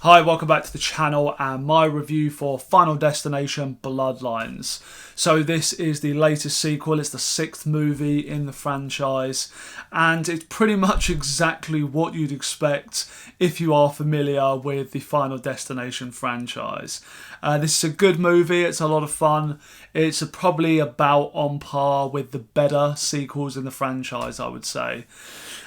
Hi, welcome back to the channel and my review for Final Destination Bloodlines. So this is the latest sequel, it's the 6th movie in the franchise, and it's pretty much exactly what you'd expect if you are familiar with the Final Destination franchise. This is a good movie, it's a lot of fun, it's probably about on par with the better sequels in the franchise, I would say.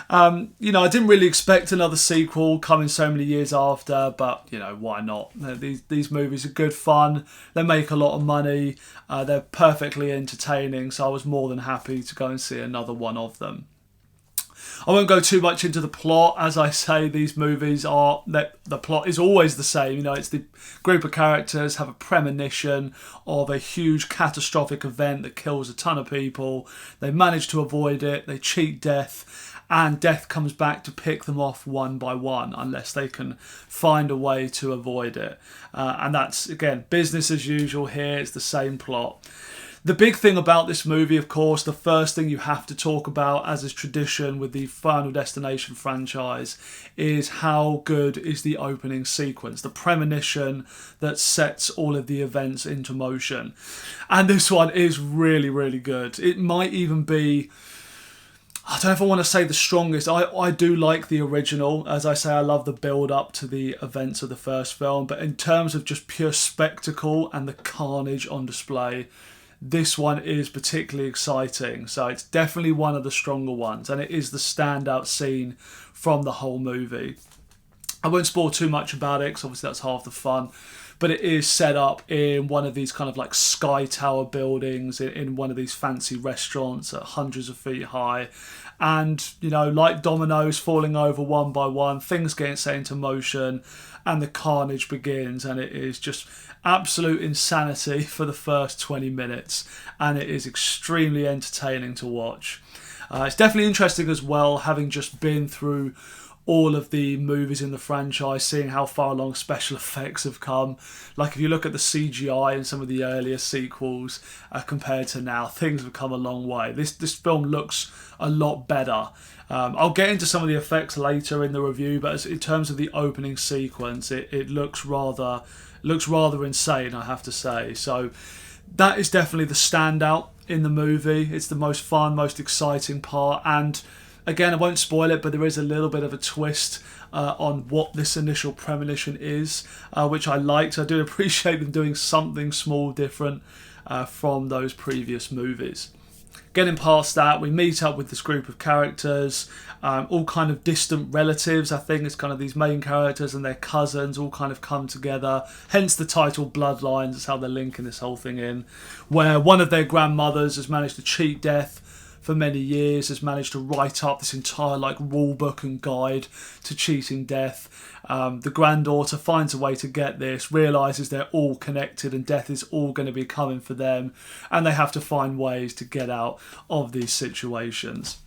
I didn't really expect another sequel coming so many years after, but, why not? These movies are good fun, they make a lot of money, they're perfectly entertaining, so I was more than happy to go and see another one of them. I won't go too much into the plot. As I say, these movies the plot is always the same. It's the group of characters have a premonition of a huge catastrophic event that kills a ton of people. They manage to avoid it, they cheat death, and death comes back to pick them off one by one unless they can find a way to avoid it. And that's, again, business as usual here. It's the same plot. The big thing about this movie, of course, the first thing you have to talk about, as is tradition with the Final Destination franchise, is how good is the opening sequence, the premonition that sets all of the events into motion. And this one is really, really good. It might even be, I don't know if I want to say the strongest. I do like the original. As I say, I love the build up to the events of the first film. But in terms of just pure spectacle and the carnage on display, this one is particularly exciting. So it's definitely one of the stronger ones. And it is the standout scene from the whole movie. I won't spoil too much about it because obviously that's half the fun. But it is set up in one of these kind of like sky tower buildings in one of these fancy restaurants at hundreds of feet high. And, like dominoes falling over one by one, things getting set into motion and the carnage begins. And it is just absolute insanity for the first 20 minutes. And it is extremely entertaining to watch. It's definitely interesting as well, having just been through all of the movies in the franchise, seeing how far along special effects have come. Like if you look at the CGI in some of the earlier sequels compared to now, things have come a long way. This film looks a lot better. I'll get into some of the effects later in the review, but in terms of the opening sequence, it looks rather insane, I have to say. So that is definitely the standout in the movie. It's the most fun, most exciting part, and again, I won't spoil it, but there is a little bit of a twist on what this initial premonition is, which I liked. I do appreciate them doing something small different from those previous movies. Getting past that, we meet up with this group of characters, all kind of distant relatives. I think it's kind of these main characters and their cousins all kind of come together. Hence the title Bloodlines, that's how they're linking this whole thing in. Where one of their grandmothers has managed to cheat death for many years, has managed to write up this entire rule book and guide to cheating death. The granddaughter finds a way to get this, realises they're all connected and death is all going to be coming for them, and they have to find ways to get out of these situations.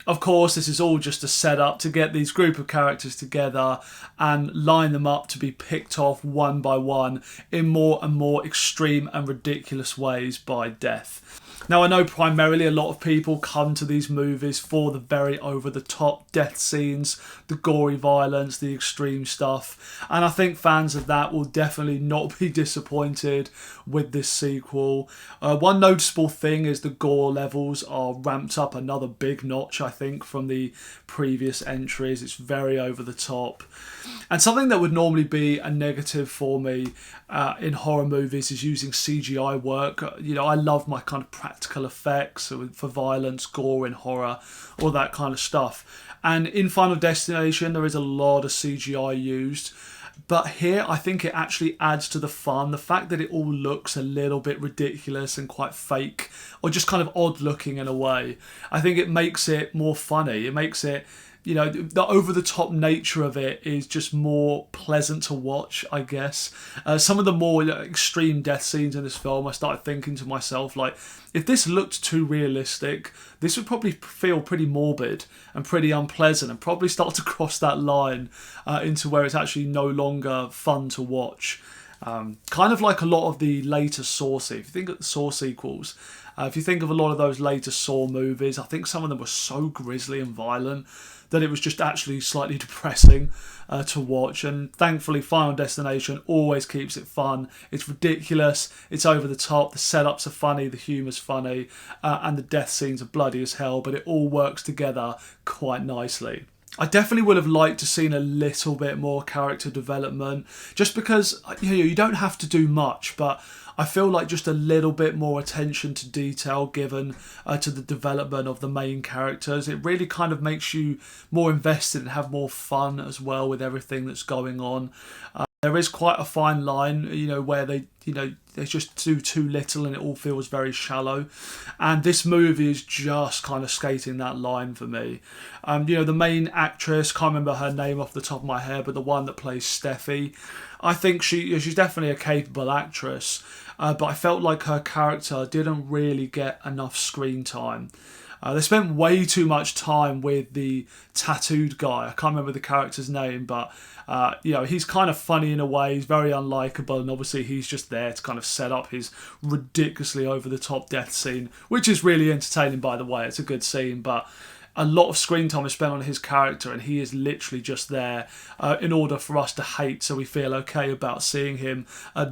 Of course, this is all just a setup to get these group of characters together and line them up to be picked off one by one in more and more extreme and ridiculous ways by death. Now, I know primarily a lot of people come to these movies for the very over-the-top death scenes, the gory violence, the extreme stuff, and I think fans of that will definitely not be disappointed with this sequel. One noticeable thing is the gore levels are ramped up another big notch, I think, from the previous entries. It's very over-the-top. And something that would normally be a negative for me in horror movies is using CGI work. I love my kind of practical effects for violence, gore in horror, all that kind of stuff. And in Final Destination, there is a lot of CGI used. But here, I think it actually adds to the fun. The fact that it all looks a little bit ridiculous and quite fake, or just kind of odd looking in a way, I think it makes it more funny. It makes it, the over-the-top nature of it is just more pleasant to watch, I guess. Some of the more extreme death scenes in this film, I started thinking to myself, if this looked too realistic, this would probably feel pretty morbid and pretty unpleasant and probably start to cross that line into where it's actually no longer fun to watch. Kind of like a lot of the later Saw, if you think of the Saw sequels, if you think of a lot of those later Saw movies, I think some of them were so grisly and violent that it was just actually slightly depressing to watch. And thankfully Final Destination always keeps it fun. It's ridiculous, it's over the top, the setups are funny, the humour's funny, and the death scenes are bloody as hell, but it all works together quite nicely. I definitely would have liked to seen a little bit more character development, just because you don't have to do much, but I feel like just a little bit more attention to detail given to the development of the main characters. It really kind of makes you more invested and have more fun as well with everything that's going on. There is quite a fine line, where they just do too little and it all feels very shallow. And this movie is just kind of skating that line for me. The main actress, can't remember her name off the top of my head, but the one that plays Steffi, I think she's definitely a capable actress. But I felt like her character didn't really get enough screen time. They spent way too much time with the tattooed guy. I can't remember the character's name, but he's kind of funny in a way. He's very unlikable, and obviously he's just there to kind of set up his ridiculously over-the-top death scene, which is really entertaining, by the way. It's a good scene, but a lot of screen time is spent on his character, and he is literally just there in order for us to hate, so we feel okay about seeing him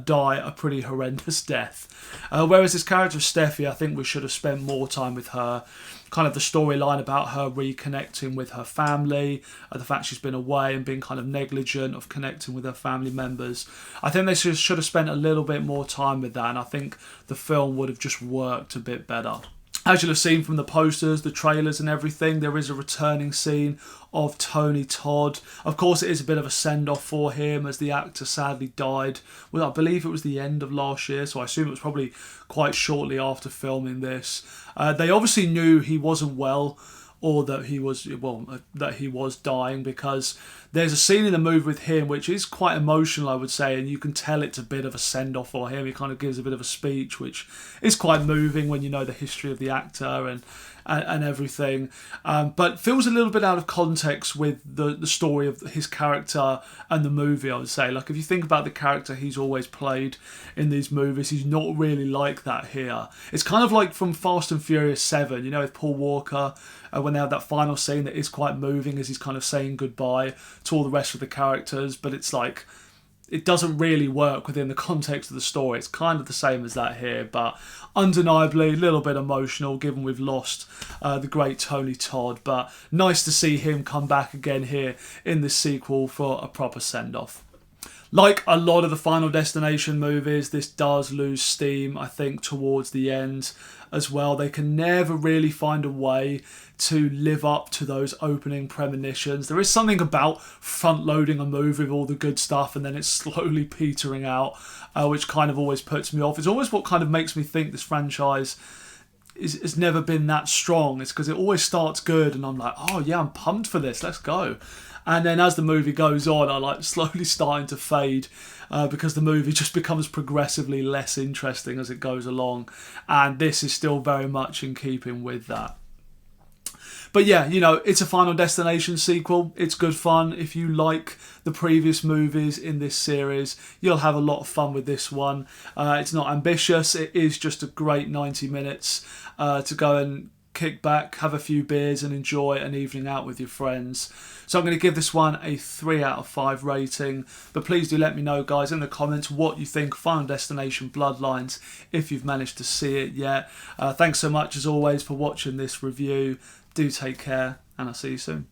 die a pretty horrendous death. Whereas this character of Steffi, I think we should have spent more time with her. Kind of the storyline about her reconnecting with her family, the fact she's been away and being kind of negligent of connecting with her family members. I think they should have spent a little bit more time with that, and I think the film would have just worked a bit better. As you'll have seen from the posters, the trailers and everything, there is a returning scene of Tony Todd. Of course, it is a bit of a send-off for him as the actor sadly died. Well, I believe it was the end of last year, so I assume it was probably quite shortly after filming this. They obviously knew he wasn't well, or that he was dying, because there's a scene in the movie with him which is quite emotional, I would say, and you can tell it's a bit of a send-off for him. He kind of gives a bit of a speech which is quite moving when you know the history of the actor and everything, but feels a little bit out of context with the story of his character and the movie, I would say. Like, if you think about the character he's always played in these movies, he's not really like that here. It's kind of like from Fast and Furious 7, with Paul Walker, when they have that final scene that is quite moving as he's kind of saying goodbye to all the rest of the characters, but it's like, it doesn't really work within the context of the story. It's kind of the same as that here, but undeniably a little bit emotional given we've lost the great Tony Todd, but nice to see him come back again here in this sequel for a proper send-off. Like a lot of the Final Destination movies, this does lose steam, I think, towards the end as well. They can never really find a way to live up to those opening premonitions. There is something about front-loading a movie with all the good stuff and then it's slowly petering out, which kind of always puts me off. It's always what kind of makes me think this franchise has never been that strong. It's because it always starts good and I'm like, oh yeah, I'm pumped for this, let's go. And then as the movie goes on, I like slowly starting to fade because the movie just becomes progressively less interesting as it goes along. And this is still very much in keeping with that. But yeah, it's a Final Destination sequel. It's good fun. If you like the previous movies in this series, you'll have a lot of fun with this one. It's not ambitious. It is just a great 90 minutes to go and kick back, have a few beers and enjoy an evening out with your friends. So I'm going to give this one a 3 out of 5 rating. But please do let me know, guys, in the comments what you think of Final Destination Bloodlines if you've managed to see it yet. Thanks so much, as always, for watching this review. Do take care, and I'll see you soon.